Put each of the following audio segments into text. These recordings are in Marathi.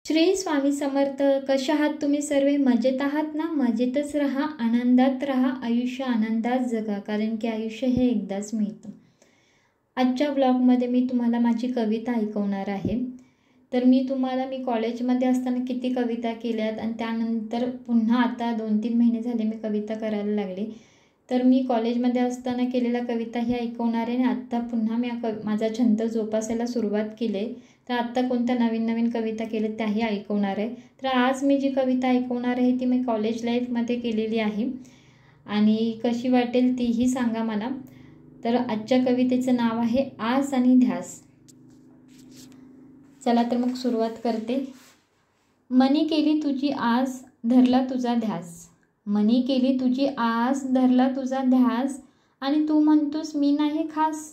श्री स्वामी समर्थ. कशा आहात तुम्ही सर्व? मजेत आहात ना? मजेतच राहा, आनंदात राहा, आयुष्य आनंदात जगा, कारण की आयुष्य हे एकदाच मिळतं. आजच्या ब्लॉगमध्ये मी तुम्हाला माझी कविता ऐकवणार आहे. तर मी कॉलेजमध्ये असताना किती कविता केल्यात आणि त्यानंतर पुन्हा आता 2-3 महिने झाले मी कविता करायला लागले. तर मी कॉलेजमध्ये असताना केलेल्या कविता ही ऐकवणार आहे आणि आत्ता पुन्हा मी माझा छंद जोपासायला सुरुवात केली आहे. तर आत्ता कोणत्या नवीन कविता केल्या त्याही ऐकवणार आहे. तर आज मी जी कविता ऐकवणार आहे ती मी कॉलेज लाईफमध्ये केलेली आहे आणि कशी वाटेल तीही सांगा मला. तर आजच्या कवितेचं नाव आहे आस आणि ध्यास. चला तर मग सुरुवात करते. मनी केली तुझी आस, धरला तुझा ध्यास. मनी केली तुझी आस, धरला तुझा ध्यास, आणि तू म्हणतोस मी नाही खास.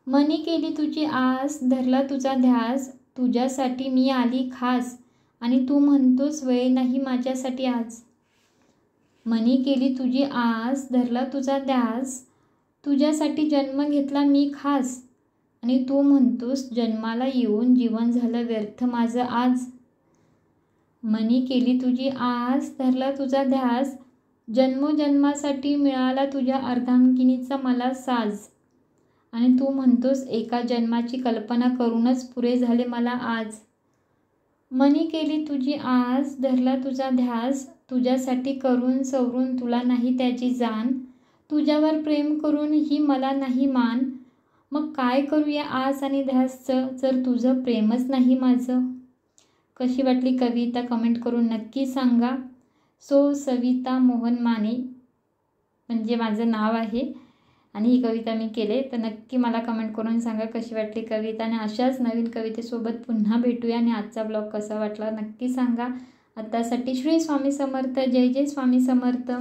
मनी केली तुझी आस, धरला तुझा ध्यास, तुझ्यासाठी मी आली खास, आणि तू म्हणतोस वेळ नाही माझ्यासाठी आज. मनी केली तुझी आस, धरला तुझा ध्यास, तुझ्यासाठी जन्म घेतला मी खास, आणि तू म्हणतोस जन्माला येऊन जीवन झालं व्यर्थ माझं आज. मनी केली तुझी आस, धरला तुझा ध्यास, जन्मोजन्मासाठी मिळाला तुझ्या अर्धांगिनीचा मला साज, आणि तू म्हणतोस एका जन्माची कल्पना करूनच पुरे झाले मला आज. मनी केली तुझी आस, धरला तुझा ध्यास, तुझ्यासाठी करून सवरून तुला नाही त्याची जाण, तुझ्यावर प्रेम करून ही मला नाही मान. मग काय करूया आस आणि ध्यासचं, जर तुझं प्रेमच नाही माझं. कशी वाटली कविता कमेंट करून नक्की सांगा. सविता मोहन माने म्हणजे माझं नाव आहे आणि ही कविता मी केले. तर नक्की मला कमेंट करून सांगा कशी वाटली कविता, आणि अशाच नवीन कवितेसोबत पुन्हा भेटूया. आणि आजचा ब्लॉग कसा वाटला नक्की सांगा. आतासाठी श्री स्वामी समर्थ. जय जय स्वामी समर्थ.